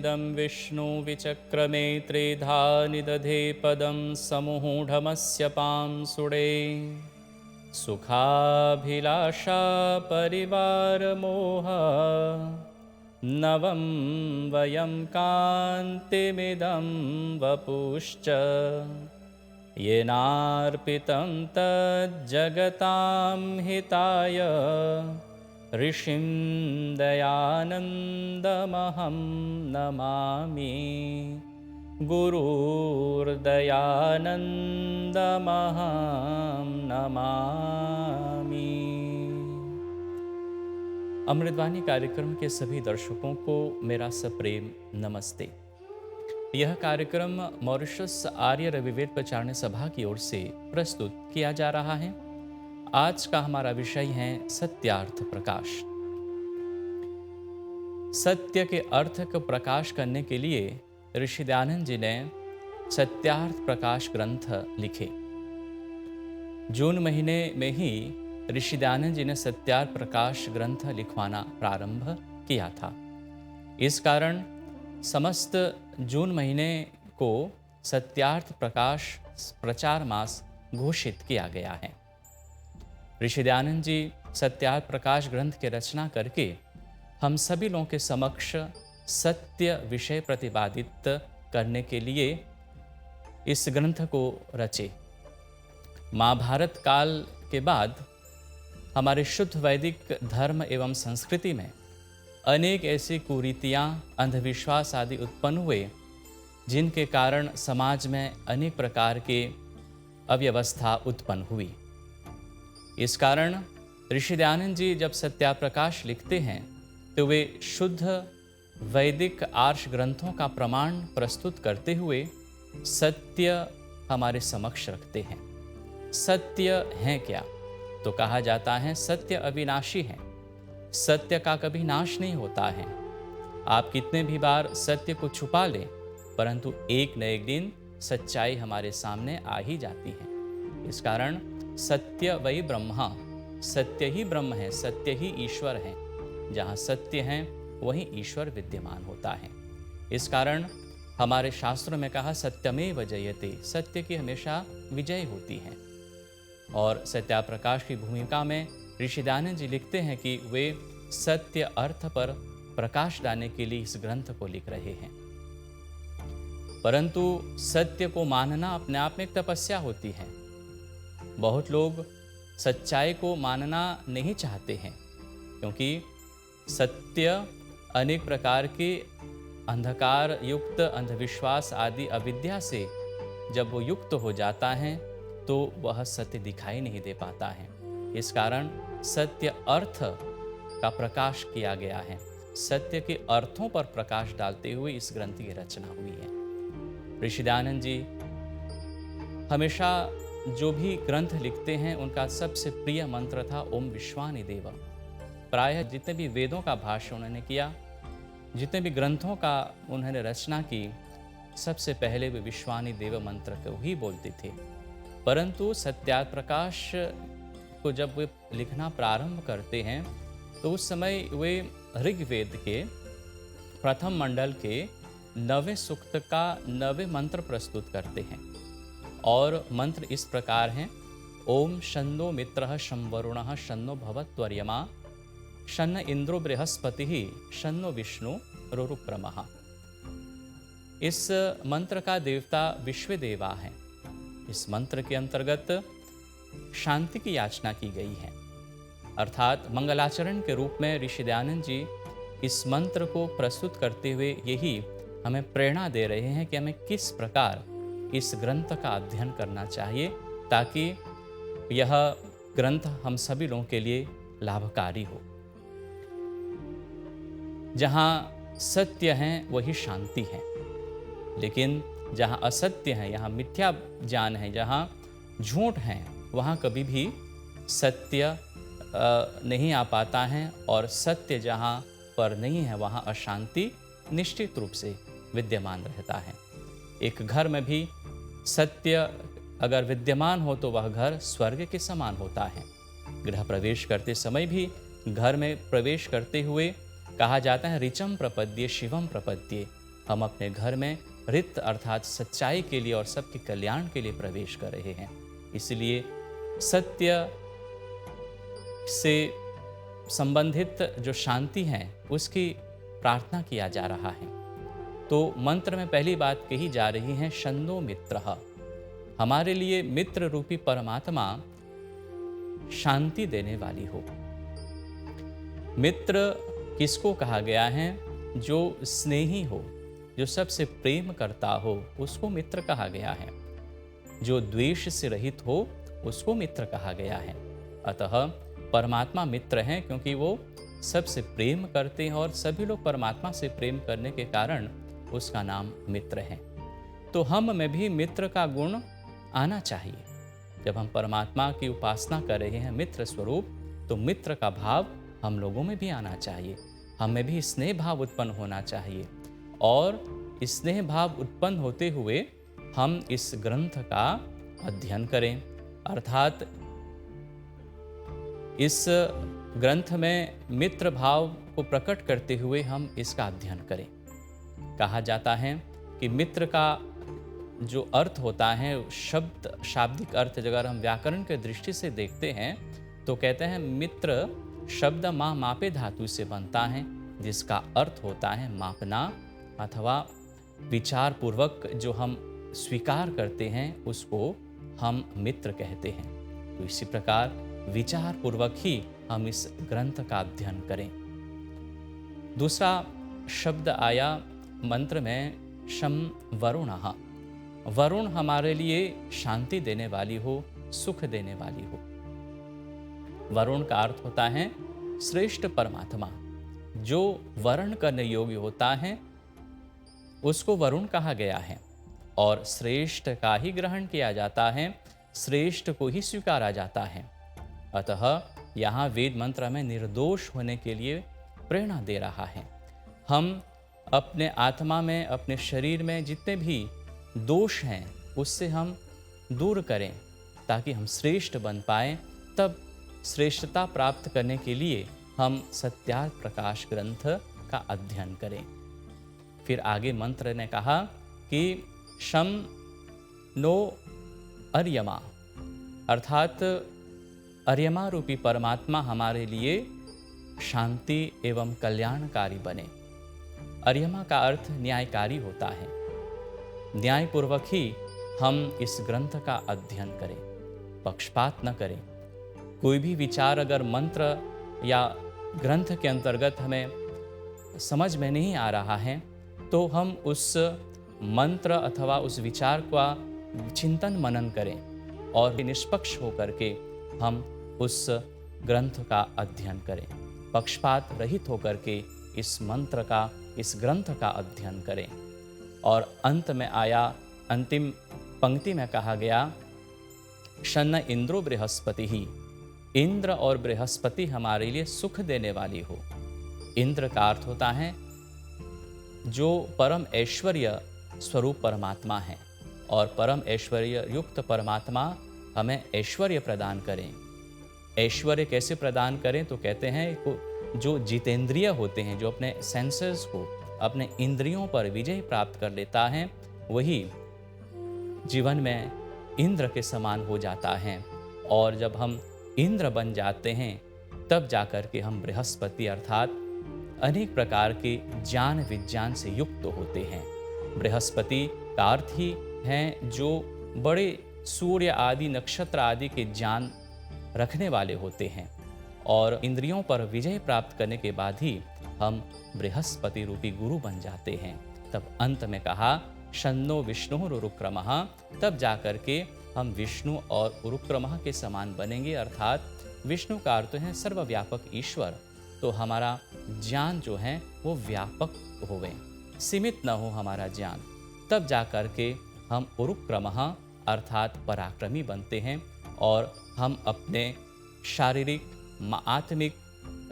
सत्यमिदं विष्णुविचक्रमे त्रिधा निदधे पदं समूढमस्य पांसुडे सुखाभिलाषा परिवारमोह नवं वयं कान्तिमिदं वपुश्च येनार्पितं तज्जगतां हिताय ऋषिं दयानन्दमहं नमामि गुरुर्दयानन्दमहं नमामि। अमृतवाणी कार्यक्रम के सभी दर्शकों को मेरा सप्रेम नमस्ते। यह कार्यक्रम मॉरिशस आर्य रविवेद प्रचारणी सभा की ओर से प्रस्तुत किया जा रहा है। आज का हमारा विषय है सत्यार्थ प्रकाश। सत्य के अर्थ को प्रकाश करने के लिए ऋषि दयानंद जी ने सत्यार्थ प्रकाश ग्रंथ लिखे। जून महीने में ही ऋषि दयानंद जी ने सत्यार्थ प्रकाश ग्रंथ लिखवाना प्रारंभ किया था। इस कारण समस्त जून महीने को सत्यार्थ प्रकाश प्रचार मास घोषित किया गया है। ऋषि दयानंद जी सत्यार्थ प्रकाश ग्रंथ की रचना करके हम सभी लोगों के समक्ष सत्य विषय प्रतिपादित करने के लिए इस ग्रंथ को रचे। महाभारत काल के बाद हमारे शुद्ध वैदिक धर्म एवं संस्कृति में अनेक ऐसी कुरीतियाँ, अंधविश्वास आदि उत्पन्न हुए, जिनके कारण समाज में अनेक प्रकार के अव्यवस्था उत्पन्न हुई। इस कारण ऋषि दयानंद जी जब सत्याप्रकाश लिखते हैं तो वे शुद्ध वैदिक आर्ष ग्रंथों का प्रमाण प्रस्तुत करते हुए सत्य हमारे समक्ष रखते हैं। सत्य है क्या? तो कहा जाता है सत्य अविनाशी है, सत्य का कभी नाश नहीं होता है। आप कितने भी बार सत्य को छुपा लें, परंतु एक न एक दिन सच्चाई हमारे सामने आ ही जाती है। इस कारण सत्य वही ब्रह्मा, सत्य ही ब्रह्म है, सत्य ही ईश्वर है। जहाँ सत्य है वहीं ईश्वर विद्यमान होता है। इस कारण हमारे शास्त्रों में कहा सत्यमेव जयते, सत्य की हमेशा विजय होती है। और सत्याप्रकाश की भूमिका में ऋषि दयानंद जी लिखते हैं कि वे सत्य अर्थ पर प्रकाश डालने के लिए इस ग्रंथ को लिख रहे हैं। परंतु सत्य को मानना अपने आप में एक तपस्या होती है। बहुत लोग सच्चाई को मानना नहीं चाहते हैं, क्योंकि सत्य अनेक प्रकार के अंधकार युक्त अंधविश्वास आदि अविद्या से जब वो युक्त हो जाता है तो वह सत्य दिखाई नहीं दे पाता है। इस कारण सत्य अर्थ का प्रकाश किया गया है। सत्य के अर्थों पर प्रकाश डालते हुए इस ग्रंथ की रचना हुई है। ऋषि दयानंद जी हमेशा जो भी ग्रंथ लिखते हैं उनका सबसे प्रिय मंत्र था ओम विश्वानि देव। प्रायः जितने भी वेदों का भाष्य उन्होंने किया, जितने भी ग्रंथों का उन्होंने रचना की, सबसे पहले वे विश्वानि देव मंत्र को ही बोलते थे। परंतु सत्याप्रकाश को जब वे लिखना प्रारंभ करते हैं तो उस समय वे ऋग्वेद के प्रथम मंडल के 9वें सूक्त का 9वें मंत्र प्रस्तुत करते हैं। और मंत्र इस प्रकार हैं, ओम शन्नो मित्रः शं वरुणः शन्नो भवत्वर्यमा शन्न इंद्रो बृहस्पतिः शन्नो विष्णु रुरुक्रमः। इस मंत्र का देवता विश्वदेवा है। इस मंत्र के अंतर्गत शांति की याचना की गई है, अर्थात मंगलाचरण के रूप में ऋषि दयानंद जी इस मंत्र को प्रस्तुत करते हुए यही हमें प्रेरणा दे रहे हैं कि हमें किस प्रकार इस ग्रंथ का अध्ययन करना चाहिए, ताकि यह ग्रंथ हम सभी लोगों के लिए लाभकारी हो। जहाँ सत्य है वही शांति है, लेकिन जहाँ असत्य है, यहाँ मिथ्या ज्ञान है, जहाँ झूठ है, वहाँ कभी भी सत्य नहीं आ पाता है। और सत्य जहाँ पर नहीं है वहाँ अशांति निश्चित रूप से विद्यमान रहता है। एक घर में भी सत्य अगर विद्यमान हो तो वह घर स्वर्ग के समान होता है। गृह प्रवेश करते समय भी घर में प्रवेश करते हुए कहा जाता है ऋचम प्रपद्ये शिवम प्रपद्ये, हम अपने घर में रित अर्थात सच्चाई के लिए और सबके कल्याण के लिए प्रवेश कर रहे हैं। इसलिए सत्य से संबंधित जो शांति है उसकी प्रार्थना किया जा रहा है। तो मंत्र में पहली बात कही जा रही है, शन्नो मित्रः। हमारे लिए मित्र रूपी परमात्मा शांति देने वाली हो। मित्र किसको कहा गया है? जो स्नेही हो, जो सबसे प्रेम करता हो, उसको मित्र कहा गया है। जो द्वेष से रहित हो, उसको मित्र कहा गया है। अतः परमात्मा मित्र हैं, क्योंकि वो सबसे प्रेम करते हैं और सभी लोग परमात्मा से प्रेम करने के कारण उसका नाम मित्र है। तो हम में भी मित्र का गुण आना चाहिए। जब हम परमात्मा की उपासना कर रहे हैं मित्र स्वरूप, तो मित्र का भाव हम लोगों में भी आना चाहिए। हमें भी स्नेह भाव उत्पन्न होना चाहिए और स्नेह भाव उत्पन्न होते हुए हम इस ग्रंथ का अध्ययन करें, अर्थात इस ग्रंथ में मित्र भाव को प्रकट करते हुए हम इसका अध्ययन करें। कहा जाता है कि मित्र का जो अर्थ होता है, शाब्दिक अर्थ अगर हम व्याकरण के दृष्टि से देखते हैं तो कहते हैं मित्र शब्द मापे धातु से बनता है, जिसका अर्थ होता है मापना अथवा विचार पूर्वक जो हम स्वीकार करते हैं उसको हम मित्र कहते हैं। तो इसी प्रकार विचार पूर्वक ही हम इस ग्रंथ का अध्ययन करें। दूसरा शब्द आया मंत्र में, शम वरुणः। वरुण हमारे लिए शांति देने वाली हो, सुख देने वाली हो। वरुण का अर्थ होता है श्रेष्ठ परमात्मा। जो वर्ण करने योग्य होता है उसको वरुण कहा गया है और श्रेष्ठ का ही ग्रहण किया जाता है, श्रेष्ठ को ही स्वीकारा जाता है। अतः यहाँ वेद मंत्र में निर्दोष होने के लिए प्रेरणा दे रहा है। हम अपने आत्मा में, अपने शरीर में जितने भी दोष हैं उससे हम दूर करें ताकि हम श्रेष्ठ बन पाएं। तब श्रेष्ठता प्राप्त करने के लिए हम सत्यार्थ प्रकाश ग्रंथ का अध्ययन करें। फिर आगे मंत्र ने कहा कि शम नो अर्यमा, अर्थात अर्यमा रूपी परमात्मा हमारे लिए शांति एवं कल्याणकारी बने। अर्यमा का अर्थ न्यायकारी होता है। न्यायपूर्वक ही हम इस ग्रंथ का अध्ययन करें, पक्षपात न करें। कोई भी विचार अगर मंत्र या ग्रंथ के अंतर्गत हमें समझ में नहीं आ रहा है तो हम उस मंत्र अथवा उस विचार का चिंतन मनन करें और निष्पक्ष होकर के हम उस ग्रंथ का अध्ययन करें। पक्षपात रहित होकर के इस मंत्र का, इस ग्रंथ का अध्ययन करें। और अंत में आया, अंतिम पंक्ति में कहा गया, शन्न इंद्रो बृहस्पति ही। इंद्र और बृहस्पति हमारे लिए सुख देने वाली हो। इंद्र का अर्थ होता है जो परम ऐश्वर्य स्वरूप परमात्मा है और परम ऐश्वर्य युक्त परमात्मा हमें ऐश्वर्य प्रदान करें। ऐश्वर्य कैसे प्रदान करें? तो कहते हैं जो जितेंद्रिय होते हैं, जो अपने सेंसेस को, अपने इंद्रियों पर विजय प्राप्त कर लेता है, वही जीवन में इंद्र के समान हो जाता है। और जब हम इंद्र बन जाते हैं तब जाकर के हम बृहस्पति अर्थात अनेक प्रकार के ज्ञान विज्ञान से युक्त होते हैं। बृहस्पति का अर्थ ही हैं जो बड़े सूर्य आदि नक्षत्र आदि के ज्ञान रखने वाले होते हैं और इंद्रियों पर विजय प्राप्त करने के बाद ही हम बृहस्पति रूपी गुरु बन जाते हैं। तब अंत में कहा शन्नो विष्णु उरुक्रमः, तब जाकर के हम विष्णु और उरुक्रमः के समान बनेंगे। अर्थात विष्णु का अर्थ है सर्वव्यापक ईश्वर, तो हमारा ज्ञान जो है वो व्यापक होवे, सीमित न हो हमारा ज्ञान। तब जाकर के हम उरुक्रमः अर्थात पराक्रमी बनते हैं और हम अपने शारीरिक आत्मिक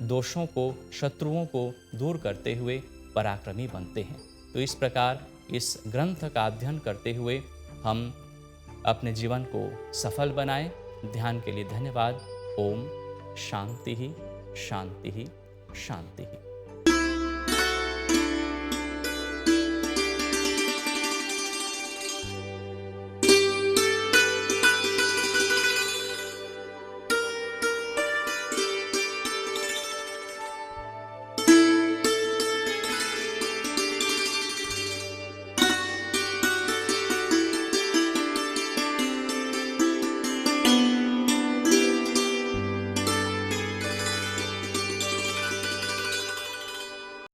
दोषों को, शत्रुओं को दूर करते हुए पराक्रमी बनते हैं। तो इस प्रकार इस ग्रंथ का अध्ययन करते हुए हम अपने जीवन को सफल बनाएं। ध्यान के लिए धन्यवाद। ओम शांति ही शांति ही शांति ही।